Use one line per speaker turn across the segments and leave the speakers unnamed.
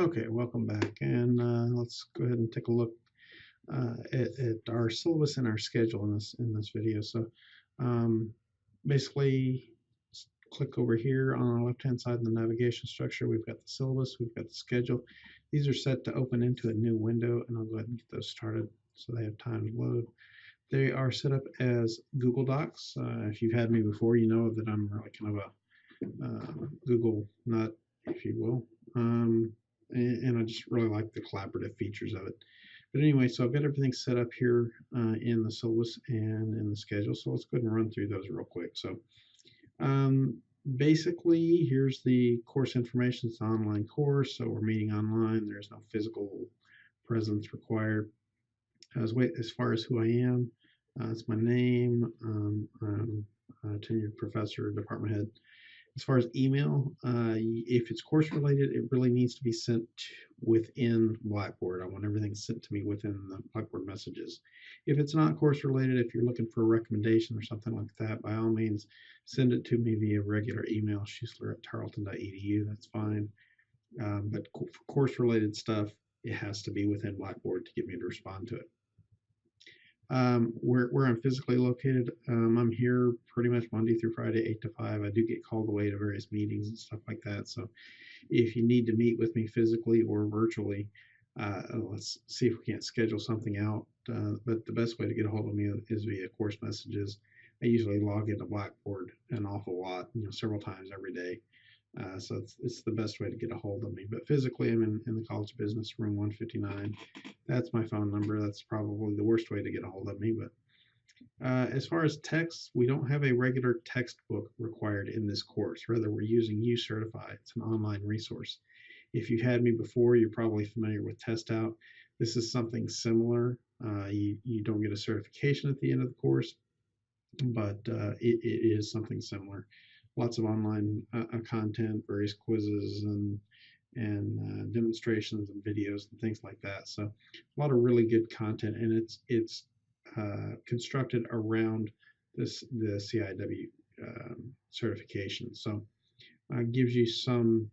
Okay, welcome back, and let's go ahead and take a look at our syllabus and our schedule in this video. So, um, basically, click over here on the left-hand side in the navigation structure. We've got the syllabus, we've got the schedule. These are set to open into a new window, and I'll go ahead and get those started so they have time to load. They are set up as Google Docs. If you've had me before, you know that I'm really kind of a Google nut, if you will. And I just really like the collaborative features of it. But anyway, so I've got everything set up here in the syllabus and in the schedule. So let's go ahead and run through those real quick. So basically, here's the course information. It's an online course, so we're meeting online. There's no physical presence required. As far as who I am, it's my name. I'm a tenured professor, department head. As far as email, if it's course related, it really needs to be sent within Blackboard. I want everything sent to me within the Blackboard messages. If it's not course related, if you're looking for a recommendation or something like that, by all means, send it to me via regular email, H.Schuessler@tarleton.edu. That's fine. But for course related stuff, it has to be within Blackboard to get me to respond to it. Where I'm physically located, I'm here pretty much Monday through Friday, 8 to 5. I do get called away to various meetings and stuff like that. So if you need to meet with me physically or virtually, let's see if we can't schedule something out. But the best way to get a hold of me is via course messages. I usually log into Blackboard an awful lot, several times every day. So it's the best way to get a hold of me. But physically, I'm in the College of Business, room 159. That's my phone number. That's probably the worst way to get a hold of me. But as far as text, we don't have a regular textbook required in this course. Rather, we're using uCertify. It's an online resource. If you've had me before, you're probably familiar with TestOut. This is something similar. You don't get a certification at the end of the course, but it is something similar. Lots of online content, various quizzes and demonstrations and videos and things like that. So a lot of really good content, and it's constructed around the CIW certification. So gives you some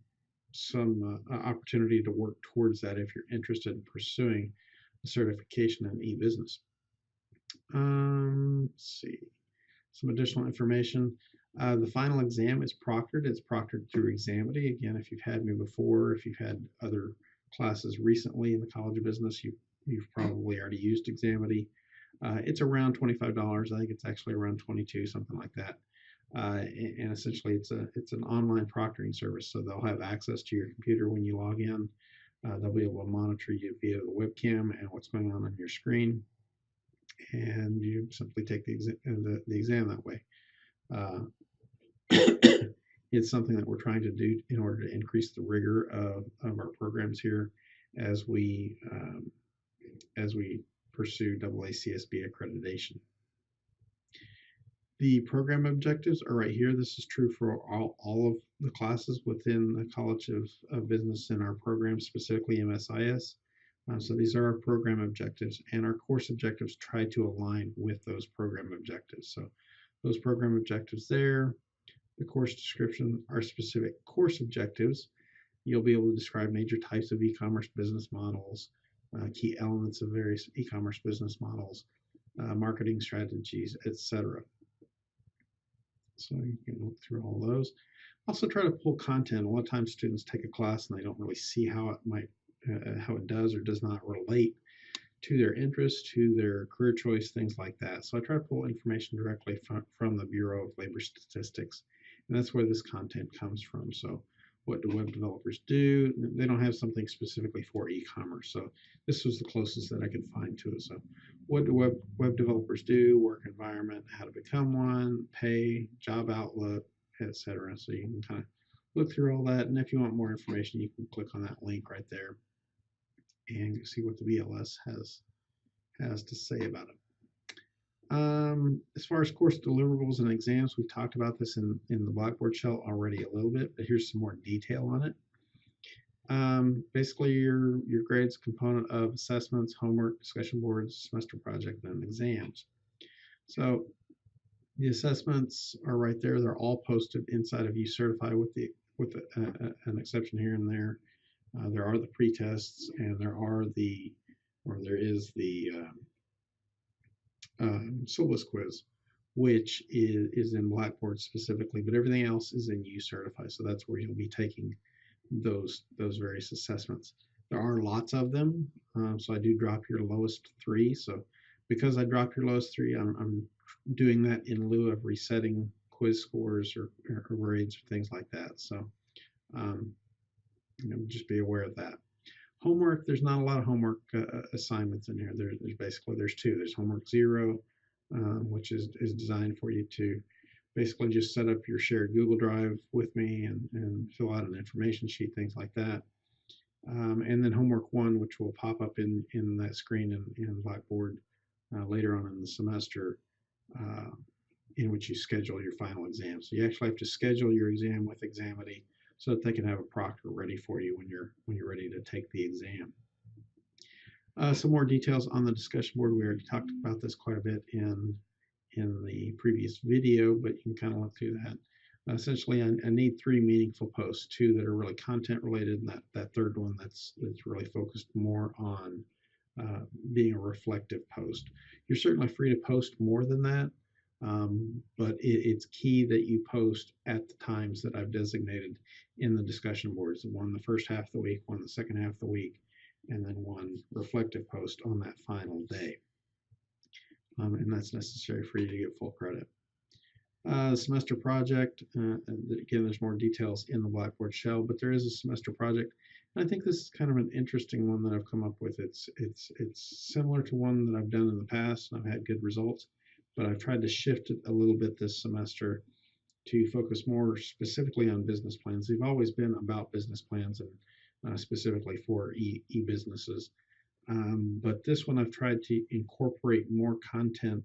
opportunity to work towards that if you're interested in pursuing a certification in e-business. Let's see, some additional information. The final exam is proctored. It's proctored through Examity. Again, if you've had me before, if you've had other classes recently in the College of Business, you've probably already used Examity. It's around $25. I think it's actually around $22, something like that. And essentially, it's an online proctoring service. So they'll have access to your computer when you log in. They'll be able to monitor you via the webcam and what's going on your screen. And you simply take the exam that way. It's something that we're trying to do in order to increase the rigor of our programs here as we pursue AACSB accreditation. The program objectives are right here. This is true for all of the classes within the College of Business in our program, specifically MSIS. So these are our program objectives, and our course objectives try to align with those program objectives. So those program objectives there, the course description are specific course objectives. You'll be able to describe major types of e-commerce business models, key elements of various e-commerce business models, marketing strategies, etc. So you can look through all those. Also try to pull content. A lot of times students take a class and they don't really see how it does or does not relate to their interests, to their career choice, things like that. So I try to pull information directly from the Bureau of Labor Statistics, and that's where this content comes from. So what do web developers do? They don't have something specifically for e-commerce, so this was the closest that I could find to it. So what do web developers do? Work environment, how to become one, pay, job outlook, etc. So you can kind of look through all that, and if you want more information, you can click on that link right there and see what the BLS has to say about it. As far as course deliverables and exams, we've talked about this in the Blackboard shell already a little bit, but here's some more detail on it. Basically, your grades component of assessments, homework, discussion boards, semester project, and exams. So the assessments are right there. They're all posted inside of uCertify with an exception here and there. There are the pre-tests, and there is the syllabus quiz, which is in Blackboard specifically, but everything else is in uCertify. So that's where you'll be taking those various assessments. There are lots of them, so I do drop your lowest 3. So because I dropped your lowest 3, I'm doing that in lieu of resetting quiz scores or grades or things like that. So just be aware of that. Homework, there's not a lot of homework assignments in here. There's 2. There's homework 0, which is designed for you to basically just set up your shared Google Drive with me and fill out an information sheet, things like that. And then homework 1, which will pop up in that screen in Blackboard later on in the semester, in which you schedule your final exam. So you actually have to schedule your exam with Examity so that they can have a proctor ready for you when you're ready to take the exam. Some more details on the discussion board. We already talked about this quite a bit in the previous video, but you can kind of look through that. Essentially, I need 3 meaningful posts, 2 that are really content related, and that third one that's really focused more on being a reflective post. You're certainly free to post more than that, but it's key that you post at the times that I've designated in the discussion boards. One the first half of the week, one the second half of the week, and then one reflective post on that final day. And that's necessary for you to get full credit. Semester project, again, there's more details in the Blackboard shell, but there is a semester project. And I think this is kind of an interesting one that I've come up with. It's similar to one that I've done in the past, and I've had good results, but I've tried to shift it a little bit this semester to focus more specifically on business plans. They've always been about business plans and specifically for e-businesses. But this one I've tried to incorporate more content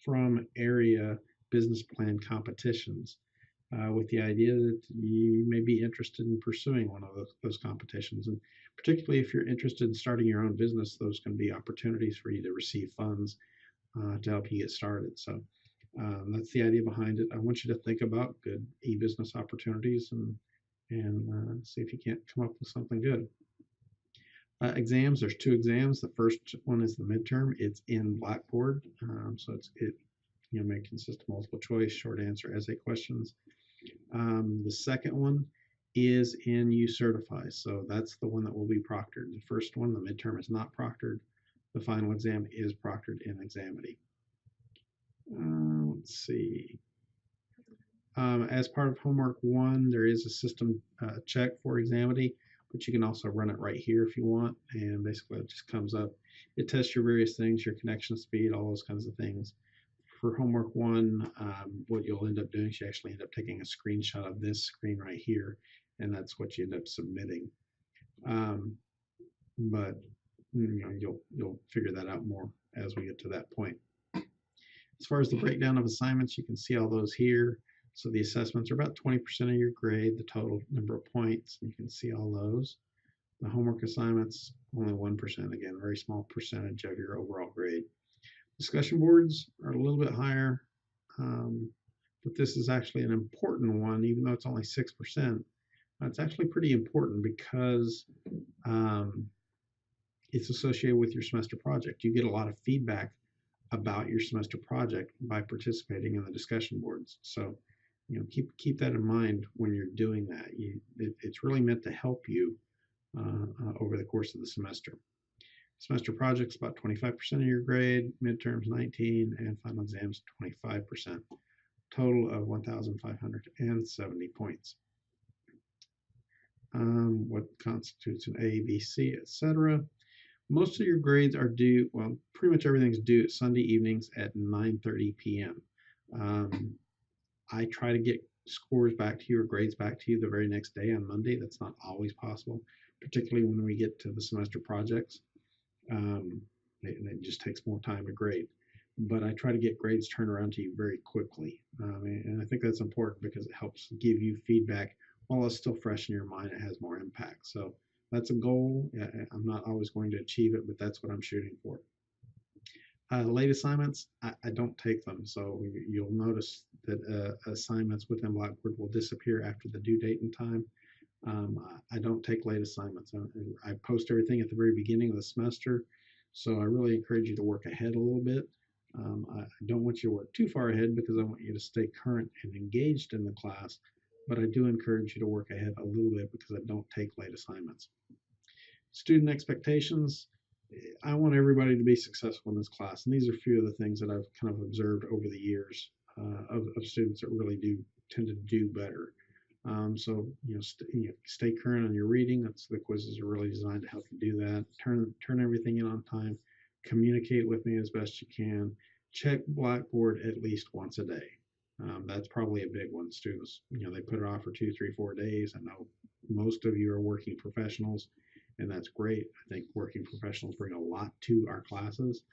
from area business plan competitions with the idea that you may be interested in pursuing one of those competitions. And particularly if you're interested in starting your own business, those can be opportunities for you to receive funds to help you get started. So that's the idea behind it. I want you to think about good e-business opportunities and see if you can't come up with something good. Exams, there's 2 exams. The first one is the midterm. It's in Blackboard, so it may consist of multiple choice, short answer, essay questions. The second one is in uCertify, so that's the one that will be proctored. The first one, the midterm, is not proctored. The final exam is proctored in Examity. Let's see. As part of homework 1, there is a system check for Examity, but you can also run it right here if you want, and basically it just comes up. It tests your various things, your connection speed, all those kinds of things. For homework 1, what you'll end up doing is you actually end up taking a screenshot of this screen right here, and that's what you end up submitting. But you'll figure that out more as we get to that point. As far as the breakdown of assignments, you can see all those here. So the assessments are about 20% of your grade, the total number of points. You can see all those. The homework assignments, only 1%, again, very small percentage of your overall grade. Discussion boards are a little bit higher, but this is actually an important one, even though it's only 6%. It's actually pretty important because it's associated with your semester project. You get a lot of feedback about your semester project by participating in the discussion boards. So keep that in mind when you're doing that. It's really meant to help you over the course of the semester. Semester projects about 25% of your grade, midterms 19%, and final exams 25%. Total of 1,570 points. What constitutes an A, B, C, etc. Most of your grades are due, well, pretty much everything's due Sunday evenings at 9:30 p.m. I try to get scores back to you or grades back to you the very next day on Monday. That's not always possible, particularly when we get to the semester projects. And it just takes more time to grade. But I try to get grades turned around to you very quickly. And I think that's important because it helps give you feedback while it's still fresh in your mind. It has more impact. So that's a goal. I'm not always going to achieve it, but that's what I'm shooting for. Late assignments, I don't take them. So you'll notice that assignments within Blackboard will disappear after the due date and time. I don't take late assignments. I post everything at the very beginning of the semester, so I really encourage you to work ahead a little bit. I don't want you to work too far ahead because I want you to stay current and engaged in the class, but I do encourage you to work ahead a little bit because I don't take late assignments. Student expectations. I want everybody to be successful in this class, and these are a few of the things that I've kind of observed over the years of students that really do tend to do better. So stay current on your reading. That's the quizzes are really designed to help you do that. Turn everything in on time. Communicate with me as best you can. Check Blackboard at least once a day. That's probably a big one. Students, they put it off for 2, 3, 4 days. I know most of you are working professionals, and that's great. I think working professionals bring a lot to our classes.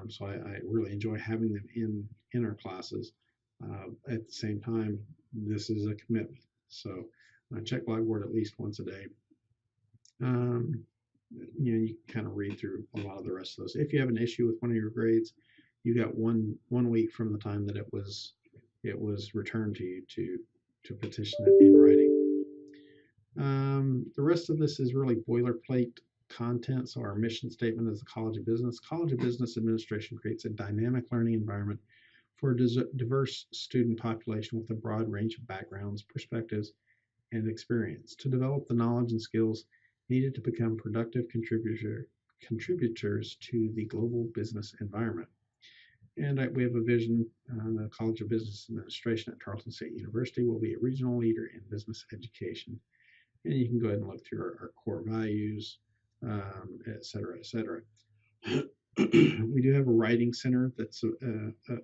So I really enjoy having them in our classes. At the same time, this is a commitment. So check Blackboard at least once a day. You can kind of read through a lot of the rest of those. If you have an issue with one of your grades, you got one week from the time that it was returned to you to petition it in writing. The rest of this is really boilerplate content. So our mission statement is the College of Business. College of Business Administration creates a dynamic learning environment for a diverse student population with a broad range of backgrounds, perspectives, and experience to develop the knowledge and skills needed to become productive contributors to the global business environment. And we have a vision. The College of Business Administration at Tarleton State University will be a regional leader in business education. And you can go ahead and look through our core values, et cetera, et cetera. We do have a writing center that's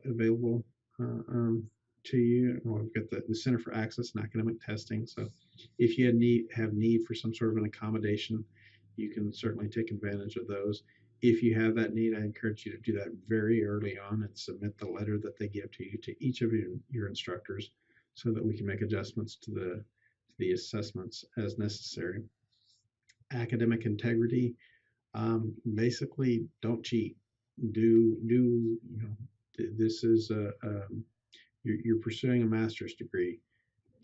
available to you. We've got the Center for Access and Academic Testing. So if you have need for some sort of an accommodation, you can certainly take advantage of those. If you have that need, I encourage you to do that very early on and submit the letter that they give to you to each of your instructors so that we can make adjustments to the assessments as necessary. Academic integrity. Basically, don't cheat. This is you're pursuing a master's degree.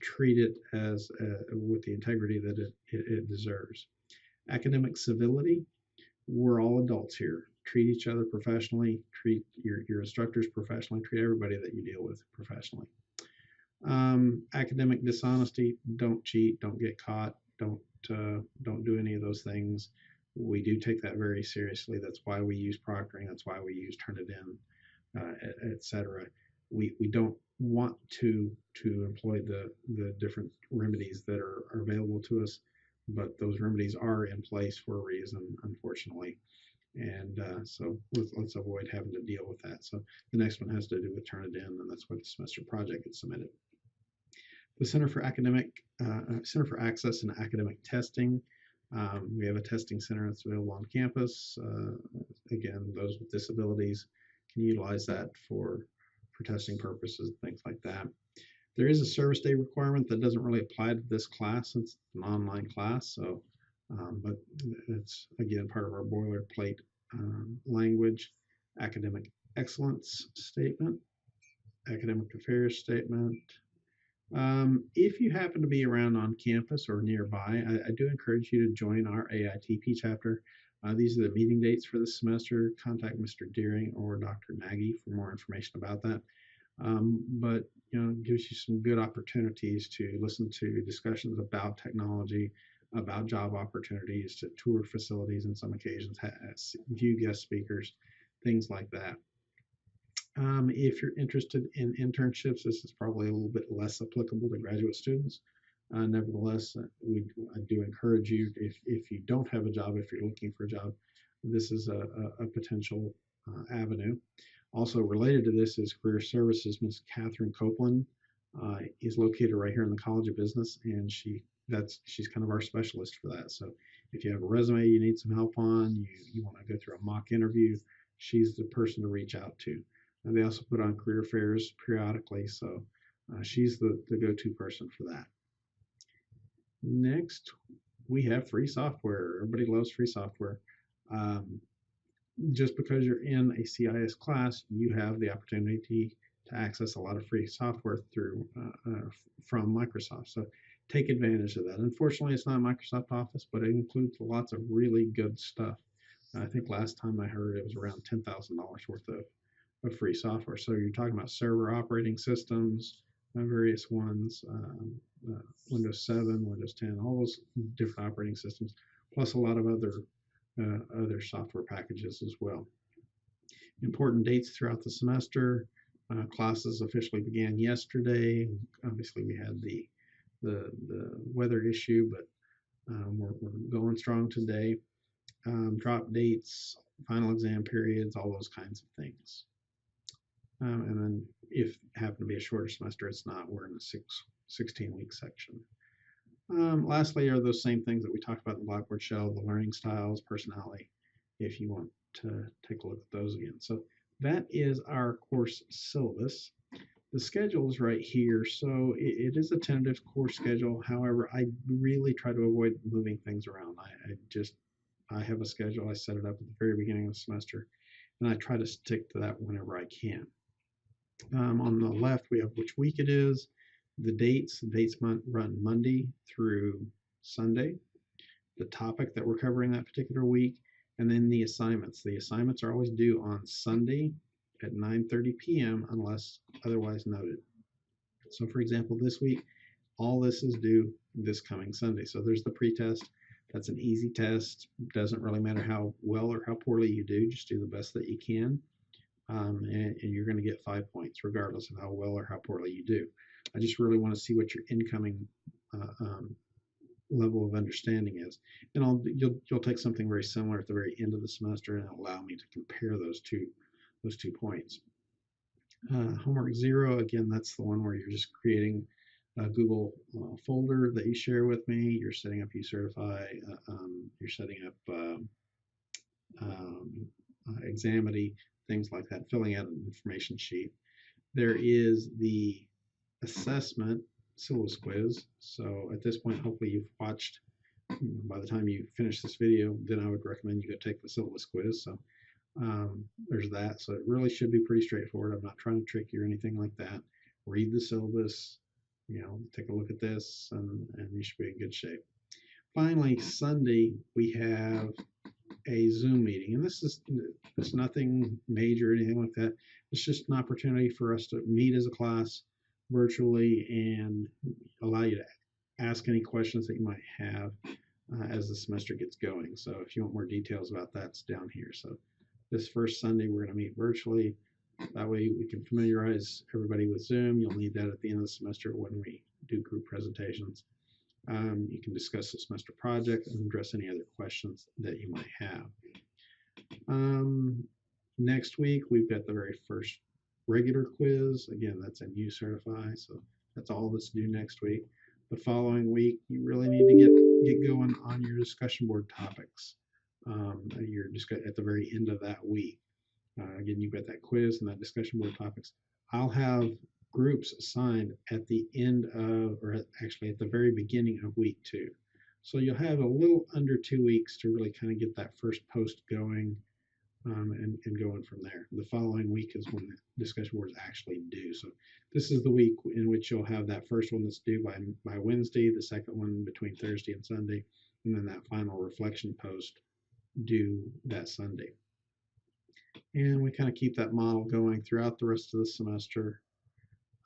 Treat it as with the integrity that it deserves. Academic civility. We're all adults here. Treat each other professionally. Treat your instructors professionally. Treat everybody that you deal with professionally. Academic dishonesty. Don't cheat. Don't get caught. Don't do any of those things. We do take that very seriously. That's why we use proctoring. That's why we use Turnitin, et cetera. We don't want to employ the different remedies that are available to us, but those remedies are in place for a reason, unfortunately. And so let's avoid having to deal with that. So the next one has to do with Turnitin, and that's why the semester project gets submitted. The Center for Access and Academic Testing. We have a testing center that's available on campus. Again, those with disabilities can utilize that for testing purposes, things like that. There is a service day requirement that doesn't really apply to this class since it's an online class. So, but it's again part of our boilerplate language. Academic excellence statement, academic affairs statement. If you happen to be around on campus or nearby, I do encourage you to join our AITP chapter. These are the meeting dates for this semester. Contact Mr. Deering or Dr. Nagy for more information about that. But it gives you some good opportunities to listen to discussions about technology, about job opportunities, to tour facilities on some occasions, view guest speakers, things like that. If you're interested in internships, this is probably a little bit less applicable to graduate students. Nevertheless, I do encourage you, if you don't have a job, if you're looking for a job, this is a potential avenue. Also related to this is career services. Ms. Catherine Copeland is located right here in the College of Business, and she's kind of our specialist for that. So if you have a resume you need some help on, you want to go through a mock interview, she's the person to reach out to. And they also put on career fairs periodically, so she's the go-to person for that. Next, we have free software. Everybody loves free software. Just because you're in a CIS class, you have the opportunity to access a lot of free software from Microsoft. So take advantage of that. Unfortunately, it's not Microsoft Office, but it includes lots of really good stuff. I think last time I heard it was around $10,000 worth of free software. So you're talking about server operating systems, various ones, Windows 7, Windows 10, all those different operating systems, plus a lot of other software packages as well. Important dates throughout the semester. Classes officially began yesterday. Obviously, we had the weather issue, but we're going strong today. Drop dates, final exam periods, all those kinds of things. And then if it happened to be a shorter semester, it's not. We're in a 16-week section. Lastly are those same things that we talked about in the Blackboard Shell, the learning styles, personality, if you want to take a look at those again. So that is our course syllabus. The schedule is right here, so it is a tentative course schedule. However, I really try to avoid moving things around. I have a schedule. I set it up at the very beginning of the semester, and I try to stick to that whenever I can. On the left, we have which week it is, the dates. The dates run Monday through Sunday, the topic that we're covering that particular week, and then the assignments. The assignments are always due on Sunday at 9:30 p.m. unless otherwise noted. So for example, this week, all this is due this coming Sunday. So there's the pretest. That's an easy test. Doesn't really matter how well or how poorly you do, just do the best that you can. And you're going to get 5 points regardless of how well or how poorly you do. I just really want to see what your incoming level of understanding is, and you'll take something very similar at the very end of the semester and allow me to compare those two points. Homework 0, again, that's the one where you're just creating a Google folder that you share with me. You're setting up uCertify. You're setting up Examity, things like that, filling out an information sheet. There is the assessment syllabus quiz. So at this point, hopefully you've watched, by the time you finish this video, then I would recommend you go take the syllabus quiz. So there's that. So it really should be pretty straightforward. I'm not trying to trick you or anything like that. Read the syllabus, take a look at this, and you should be in good shape. Finally, Sunday, we have a Zoom meeting, and this is nothing major or anything like that. It's just an opportunity for us to meet as a class virtually and allow you to ask any questions that you might have as the semester gets going. So if you want more details about that, it's down here. So this first Sunday, we're going to meet virtually. That way we can familiarize everybody with Zoom. You'll need that at the end of the semester when we do group presentations. You can discuss the semester project and address any other questions that you might have. Next week, we've got the very first regular quiz. Again, that's in uCertify, so that's all that's due next week. The following week, you really need to get going on your discussion board topics. You're just at the very end of that week. Again, you've got that quiz and that discussion board topics. I'll have groups assigned at the end of, or actually at the very beginning of week 2. So you'll have a little under 2 weeks to really kind of get that first post going and going from there. The following week is when the discussion board is actually due. So this is the week in which you'll have that first one that's due by Wednesday, the second one between Thursday and Sunday, and then that final reflection post due that Sunday. And we kind of keep that model going throughout the rest of the semester.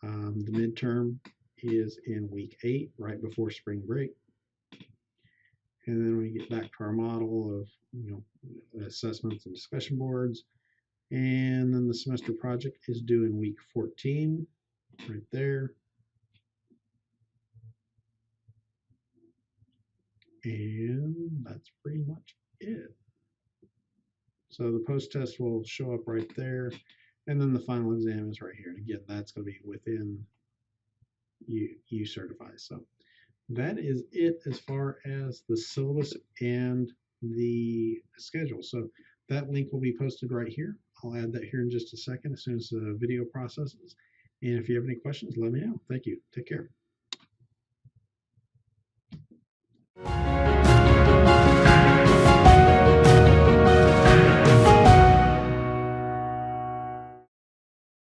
The midterm is in week 8, right before spring break. And then we get back to our model of assessments and discussion boards. And then the semester project is due in week 14, right there. And that's pretty much it. So the post test will show up right there. And then the final exam is right here. And again, that's going to be within uCertify. So that is it as far as the syllabus and the schedule. So that link will be posted right here. I'll add that here in just a second as soon as the video processes. And if you have any questions, let me know. Thank you. Take care.